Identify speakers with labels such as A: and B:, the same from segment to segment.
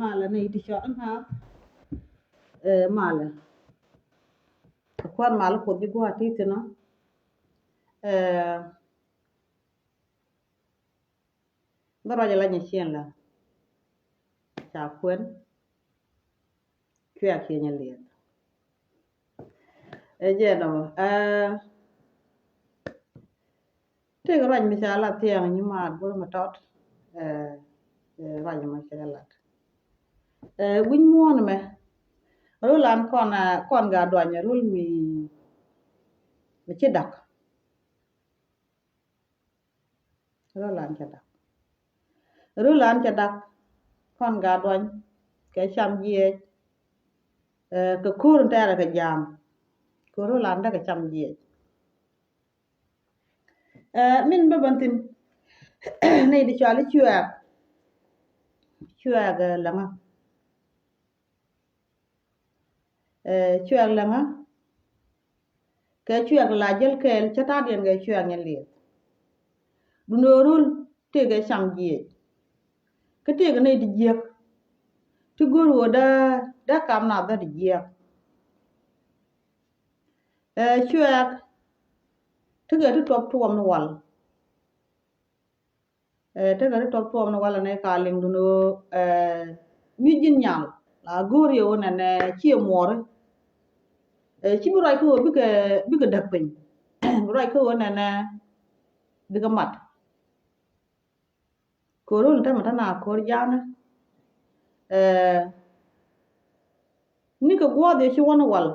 A: male ne iti cho an ha male kwan male ko bi gwa ti no baro ja la ni chen la cha kwen kya kenya le je no te ga ran mi cha la tiang ni ma bo ma tot ran ma cha la win mon me rulan kon ga do nya rul mi ci dak rulan ca dak kon ga do ke cham ye ke kur ta ga jam ko rulan da ga cham ye min ba bantin ne di chali chua ga lama chua lama ke chua la jel kel cha ta den ga chua ngel le du norul te ga cham ye ke te ga ne di je ti guru da kam na da di je chua te ga tu top tuom no wal te ga top tuom no wal ne ka ling du no mi jin nyal la gori wona ne chi mor ci bu ray ko bi ga dak pen bu ray ko wona na bi ga mat ko ron ta mata na ko jana ni ko go de ci wona wal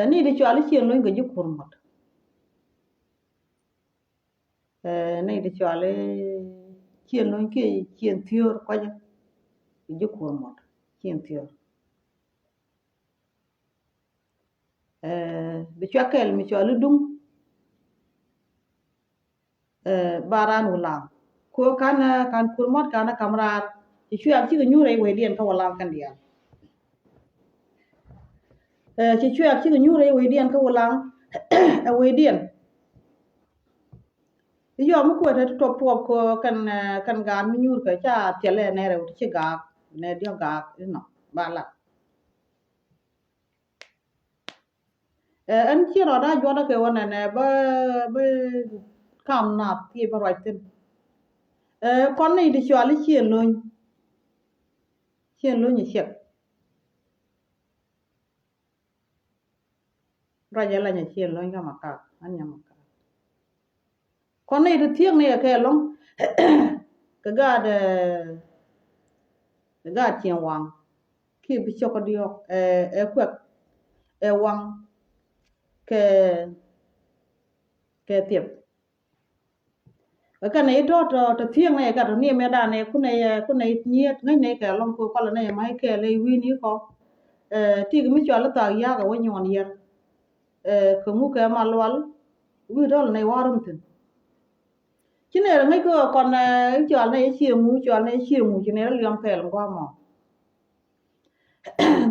A: ni de ci ali ci no nga ji kur mat ni de ci ali ci no ke ci tior ko ja ji kur mat ci tior bi ci akel mi ci ali dum baran wala ko kan kurmot kana kamrar ci am ci nyure we dien ka wala kan dia ci am ci nyure we dien ka wala we dien yo mu ko ta top pop ko kan gan mi nyur ka cha tele ne rew ci ga ne dio ga no bala an ci ro da jo da ke wona ne ba kam na ti ba right kon ni di chali chien loñ chen lo ni chek raja la ni chen lo ga makak an nya makak kon ne de tiek ne ke long ka ga chen wang ki bi choko diok kwek wang ke tiep ka ne to tiek ne ka ni me da ne ku ne niet ne ka long ko ko ne mai ke le wi ni ko ti mi cho la ta ya ga wo nyon yer ko mu ke ma lwal wi dol ne warum tin chine ngai ko kon cho ne chi mu chine le yom pel ko mo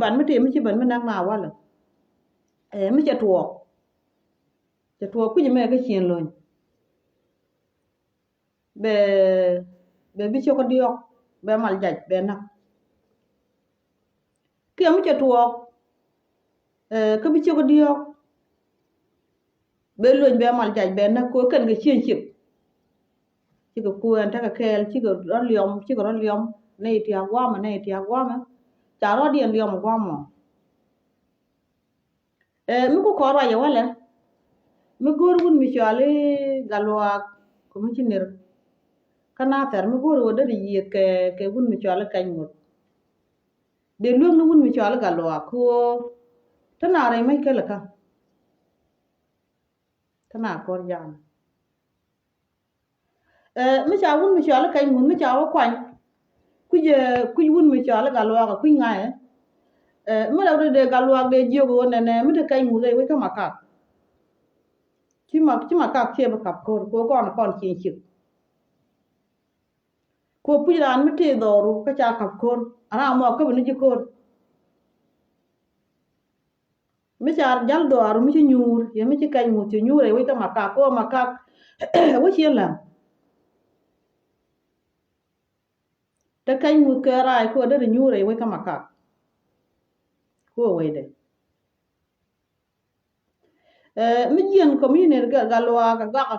A: ban mi ti mi chi ban mi nang na wala mi cha tuo ku ni me ka chien lo be bi cho ko diok be mal jaj be na ki mi cha tuo ka bi cho ko diok be luñ be mal jaj be na ko kan ga chien chip ci ko kuen ta ka kel ci ko ro liom ne ti agwa ma cha ro dien liom gwa mo mi ko ra ya wala mi gor wun mi chale galwa ko mi chinir kana ter mi gor wo de yi ke wun mi chale kan mut de luong no wun mi chale galwa ko tana re mai kala ka tana kor jan mi cha wun mi chale kan mut mi cha wa kwan ku wun mi chale galwa ko ku ngai mi la de galwa de jogo ne mi de kan mut we ka maka ci ma ka ke ba kap ko kon chin chik ko pujiran mi te doru ka cha kap kor ana mo ka ni ji kor mi cha jal doru mi ci nyur ye mi ci kay mu ci nyure wi ka maka ko maka wo ci la ta kay mu ka rai ko de nyure wi ka maka ko we de mi jien ko mi ne galwa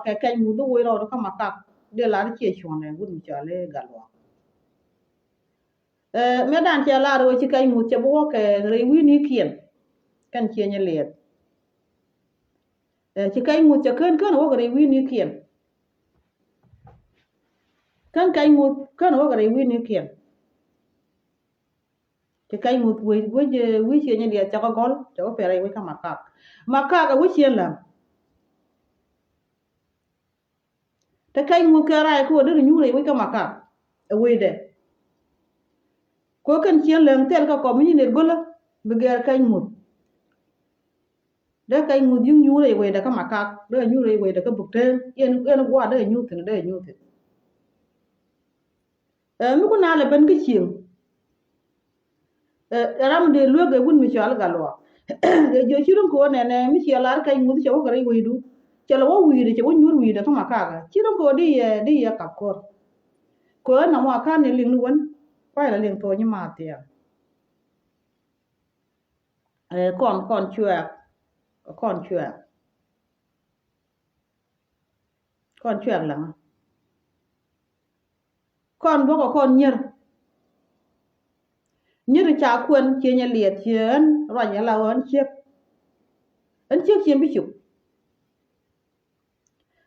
A: ka kay mu do wi ro ka maka de la ci chone gun mi cha le galwa me dan che la ro ci kay mu ci bo ke re wi ni kien kan che nye liet ci kay mu ci kan wo re wi ni kien kan kay mu kan wo re wi ni kien ci kay mu wi ci nye liet cha ko gol cha ko pere wi ka maka ga wi ci la te kay mu ka rai ko de nyu re wi ka maka wi de ko kan ci la tel ka ko mi ne gola bi ger kay mu de kay mu yu nyu re wi de ka maka de nyu re wi de ka bukte yen gwa de nyu tin mi ko na le ben ki chim ram de lo ge wun mi chal galwa de jo chiron ko ne mi chala kay mu cho ko re wi du chala wo wi de wo nyur wi de ka maka ga chiron ko di ya kap ko na mo ka ne ling won pa la ling to ni ma te kon chua la kon bo ko kon nyer cha kwen che nya liet chen ro nya la won chiek chiem bi chuk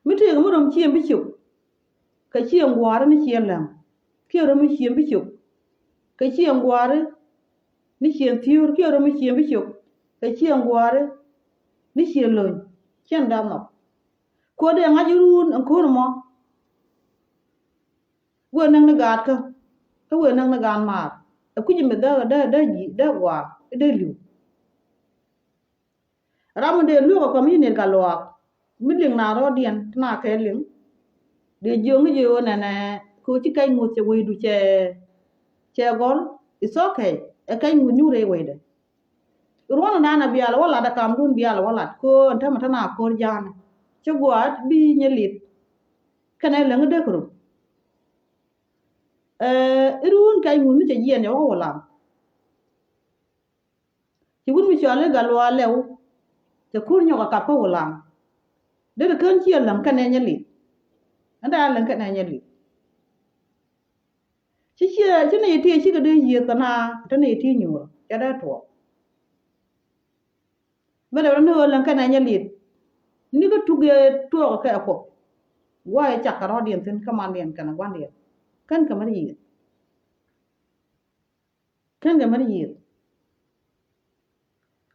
A: mi te mu rom chiem bi chuk ka chiem gwar ni chiem lam ke ro mi chiem bi chuk ka chiem gwar ni chiem tiur ke ro mi chiem bi chuk ka chiem gwar ni chiem lon chen da no ko de nga jurun an ko mo wo nang na gat ka wo nang na gan ma ku ji me da wa de lu ram de lu ko mi ne ka lo mi ling na ro dien na ke ling de jong je na ko ci kay mu ci way du che gol it's okay e kay mu ñu re way de rona na biala wala da kam dun biala wala ko anta mata na ko jana ci goat bi ñelit kana la nga de ko irun kay mu mi ci yene wala ci wun mi ci ale galwa lew te kur ñoo ka pa wala de kan ci lam kana ñelit anda lan kana ñelit chứ này thì chứ cái đứa gì cái na cái này thì nhiều cái đó thuộc bây giờ nó là cái này nhà liệt ni cái thuộc cáiako why chắc cái điện tin kaman điện cái quan điện kan cái gì kan cái gì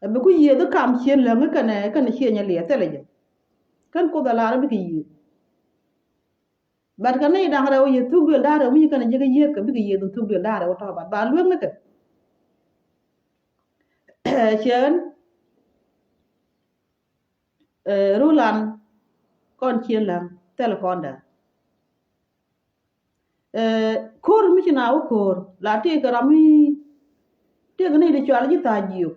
A: bây giờ gì đó cảm xiên là cái này xiên nhà liệt thế là gì kan ko da la bi ki bat kan này đang raw yi tugul da raw mi kan je ga yi ka bi yi do tugul da raw ta ba lu na ka chen rulan kon chen lan telephone da kor mi na wo kor la te ka rami te ga ne de chwal ji ta jiu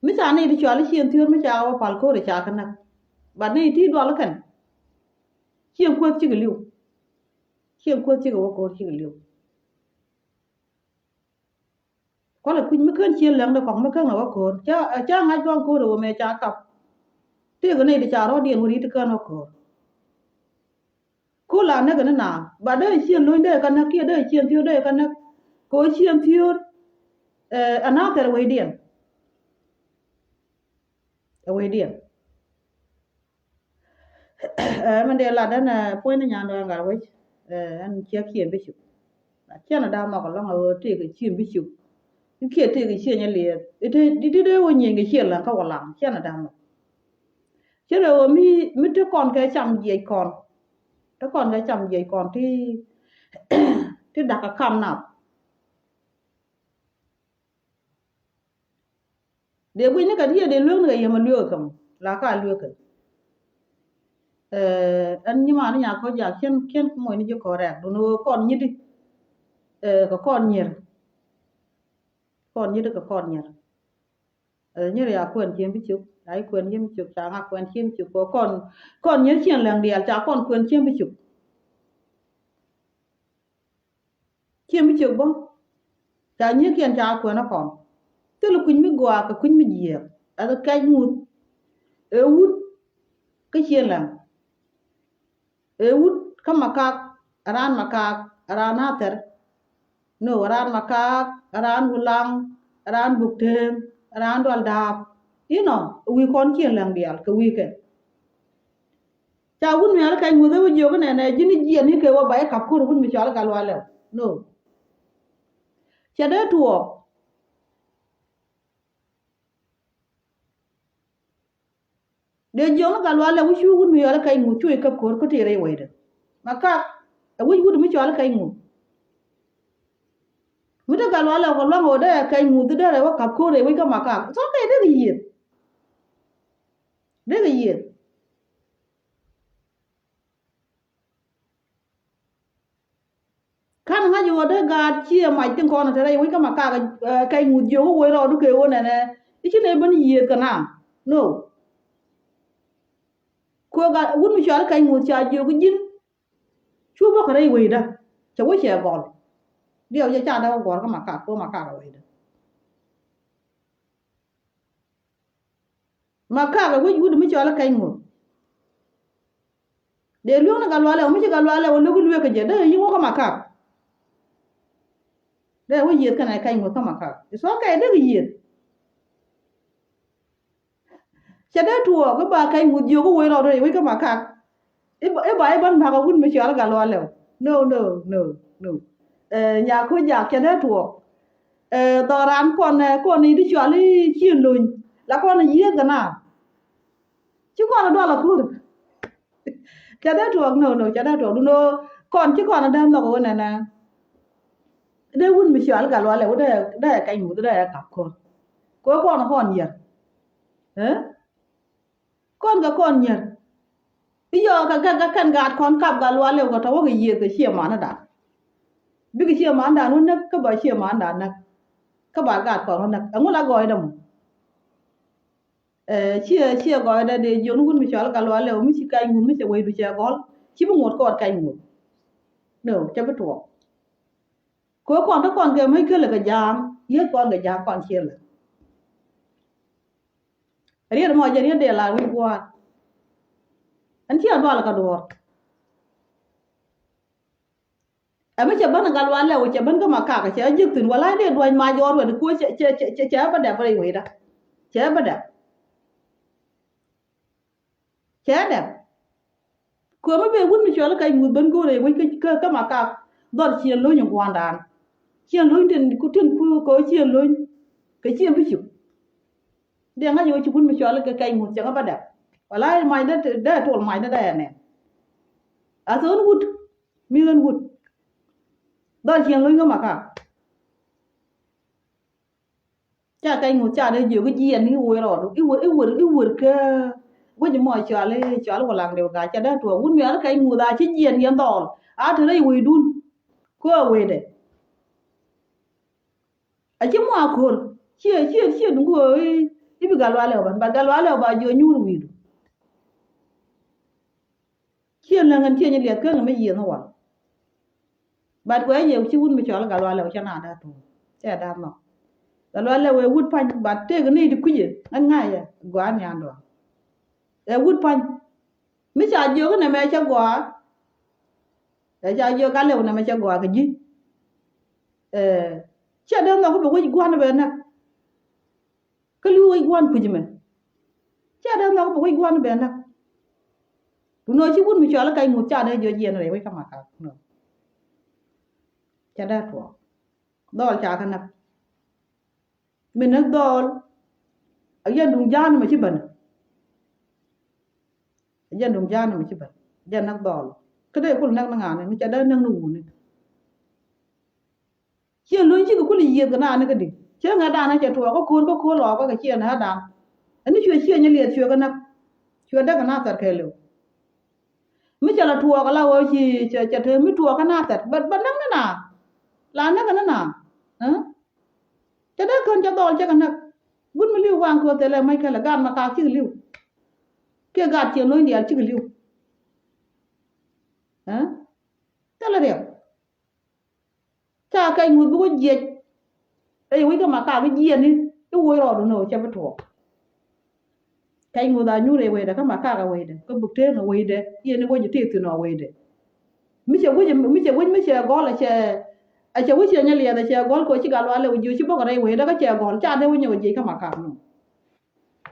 A: mi sa ne de chwal chen tior mi cha wa pal ko re cha kan na ba ne ti do la kan chen ko chi ga liu chen ko chi ga wo ko chi ga liu có là quỳnh mới cơn chia lần đâu còn mới cơn là có cồn cha ngay con cô rồi mẹ cha cặp thế cái này để cha đó điện của đi tới cơn nó cô làm nó cái nào bà đây chia lối đây cái nó kia đây chia thiếu đây cái nó cô chia thiếu anh nào cái quay điện mình để là đó là quên nó nhà rồi ngài quay anh chia khiển với chụp chia là đau mà còn lo ngồi thì cái chia với chụp cái kia thì cái chia nhà liệt thế đi đây ôi nhìn cái chia làเขาก็làm chia là đau chứ rồi mi đứa con cái chăm gì còn đứa con cái chăm gì còn thì đặt cái cam nào để bây giờ cái gì để lương người mà lừa không là cái lừa cái anh nhưng mà nó nhà có giờ khiên mọi người có rẻ nó còn như đi có con như được có con nhỉ như là quyền chiếm với chụp đấy quyền chiếm chụp chẳng hạn quyền chiếm chụp có con nhớ chuyện lần địa chả còn quyền chiếm với chụp không chả nhớ kiện chả quyền nó còn tức là quỳnh mới qua cái quỳnh mới gì là cái ngút út cái chuyện là út cái makak aran hater no aran makak aran hulang aran buktem aran dal dap you know we kon chuyện lần địa cái weekend cha un mi ala kay ngudé wo jogo ne jini jien ni ke wo bay kap ko un mi chala gal wala no cha de tuo de jono gal wala wu shu un mi ala kay ngu chu kap ko tere wayde maka wu wudu mi chala kay ngu mi de gal wala ko lo de kay ngu de re wo kap ko re wi ka maka so kay de yit kan nga yo de ga chia mai tin ko na tere wi ka maka kay ngu jo wo ro du ke wo ne ichi ne ban yit kana no ko ga wun mi shal kay ngu cha jo ko jin chu ba kare wi da cha wo che gol dio ya cha da gol ka maka ko maka ga wi da maka ga wi wun mi shal kay ngu de lu na gal wala mi ga wala wo lu lu ka je da yi wo ka maka de wo yit kana kay ngu ka maka so kay de yit cha de tuo ko ba kay ngu jo ko wo ro wi ka maka e ba e ban ba ga wun mi shal gal wala no nhà cô già cái đó thuộc tờ ran con này đi chọn đi chiên lùn là con này giết cái nào chứ con đó là cô cái đó thuộc no cái đó thuộc nó còn chứ còn là đem nó này nè đây quân mình chọn cả loại là đây cái mũ đây là cặp con nó con nhiệt con nhiệt bây giờ cái căn gạt con cặp cả loại là có thấu cái gì cái chia mà nó đã biết cái chia mà đã nó nấc cái bài chia mà đã nấc các bạn gạt còn nó nấc ông là gọi đâu chia gọi là để dùng quân mình cho cả loại là mình chỉ cay ngủ mình sẽ quay được chia gọi chỉ một ngột còn cay ngủ nữa cho biết thuộc có còn đó còn cái mấy cái là cái giang yết con cái giang còn chia là riêng mọi người để là nguyên qua anh chia bao là cả đồ ame che ban gal wale o che ban ga maka ka che jik tin wala de dwan ma jor we ko che ba da bare we da che ba da che da ko me be gun mi chola kai mu ban go re we ka maka dor chien lo nyu gwandan chien lo tin ku ko chien lo ka chien bi chu de nga yo chu gun mi chola ka kai mu che ba da wala mai da tol mai da ne a son wut mi gan wut dor chien lo ga maka cha kai mu cha de yo ga jien ni we ro i wor ka we mo chale wala de ga cha da to wun mi ar kai mu da chi jien yen dol a to re we dun ko we de a chi mo akor chi dun ko i bi galwa le ba galwa le ba jo nyur wi du chi la ngan chi ni le ka me yen wa ba ko ye chi wun mi chale galwa le cha na da to cha da no galwa le we wut pan ba te ga ni di kuje an nga ya gwa ni ando e wut pan mi cha jo ga na me cha gwa e cha jo ga le na me cha gwa ga ji e cha da no ko ko gwa na be na ka lu i gwan kuje me cha da no ko ko gwa na be na tu no chi wun mi cha la kai mu cha de jo ji na re we ka ma ka no cha da to dol cha ka na min nak dol a yen dung jan ma chi ban yen dung jan ma chi ban yen nak dol ka de ko nak na ngane mi cha da nak nu ni chi lu chi ko li yet ka na ne ka di che nga da na cha to ko lo ko ka chi na da ani chue nya liet chue ka na chue da ka na tar ke lu mi cha la tuo ka la wo chi cha te mi tuo ka na tar ba nak na la na ka na cha da kon cha dol cha ka na gun mi liu wang ko te le mai ka la gan ma ka chi liu ke ga chi lo ndi al chi liu ta la re cha kai ngu bu ko je ai wi ka ma ka bi je ni tu wo ro no cha ba tuo kai ngu da nyu re we da ka ma ka ga we de ko bu te no we de ye ni wo ji te tu no we de mi che go la che a che wi che nya le da che go ko chi ga lo le ju chi bo ga re we da ka che go cha de wo nyu ji ka ma ka no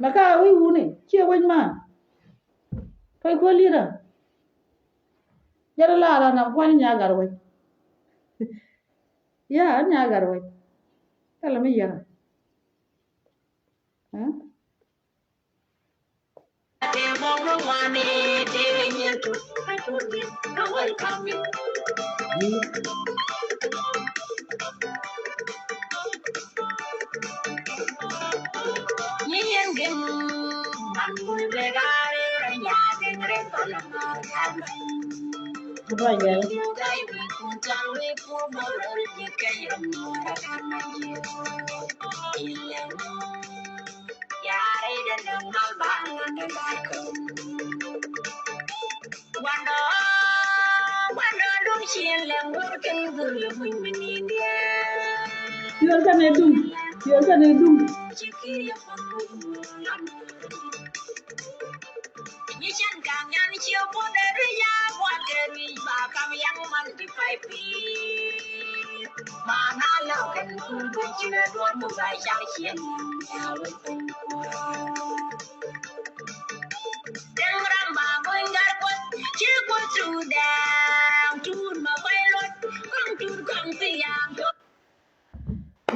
A: mà ka wi u ni chia quanh mà kai ko li ra ya la na kwani nya gar we ya nya gar we kala mi ya ha rồi vậy chưa cái này đúng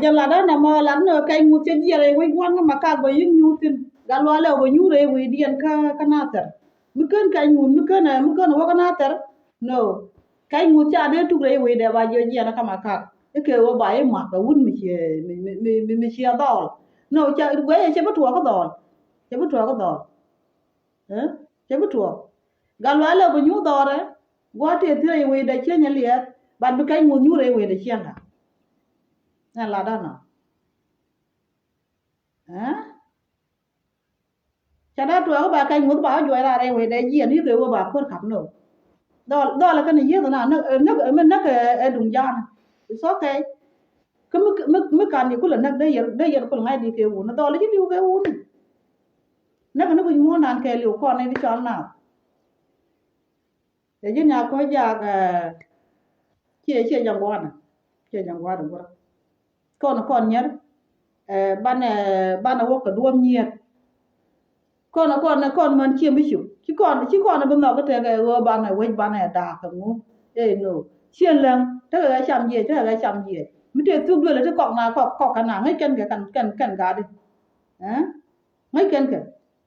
A: giờ là đó nằm mơ lắm rồi cây một chân gì rồi quay quăng mà cả với những nhu tin gà loa leo với nhu rồi với điền ka nater mực cơn cây một mực cơn nó ka nater no cây một cha đứa tu rồi với để bà giờ gì nó kama cả cái kêu bà ấy mặc cái quần mình chia đòn no cha quay cha bắt thua cái đòn cha bắt thua cái đòn cha bắt thua gà loa leo với nhu đòn đấy quá thì thế với để chia nhà liệt bạn với cây một nhu rồi với để chia hả nè là đó nào cha đã tuổi bà cây muốn bảo rồi là đây về đây gì đi rồi bà khôn khắp nữa đó là cái này gì đó nào nước mình nước ở đồng giang số cái mức cần thì cũng là nước đây giờ cũng ngay đi kêu nó đó là cái điều kêu nó cũng muốn ăn cái liều con này đi chọn nào để cho nhà có già che jang wana gora kon nyer bana wo ka duom nyer kon man che mishu chi kon ba no ka te ga wo bana we bana da ka mu no chen lang ta ga cham ye mi te tu le te kok na kok ka na ngai ken ga kan ga de ngai ken ka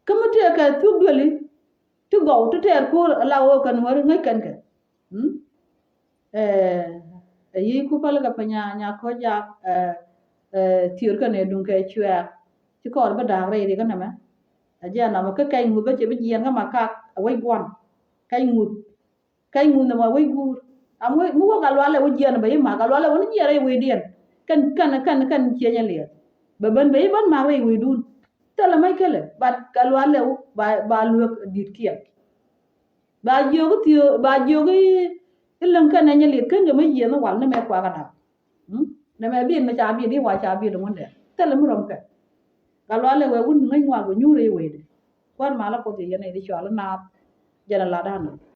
A: ka mi te ka tu le tu go tu te ko la wo kan wo ngai ken ka yi ku pal ga pa nya ko ja tiur ka ne dun ke chua chi ko ba da re ka na ma aja na ma ka kai ngu ba che ba jien ga ma ka wai gwan kai ngu na ma wai gu am wai mu ga lwa le wo jien ba yi ma ga lwa le wo ni re wai dien kan che nya le ba ban ba yi ban ma wai dun ta la mai kele ba ga lwa le ba lu dit kia ba jo ko tio ba jo ko ilang kan nya le kan ga ma jien na wal na me kwa ga da na me bien ma cha bi di wa cha bi do mon de ta la mu rom ka ga lwa le we wun ngai ngwa go nyu re we de kwan mala ko ye ne di chwala na jana la dana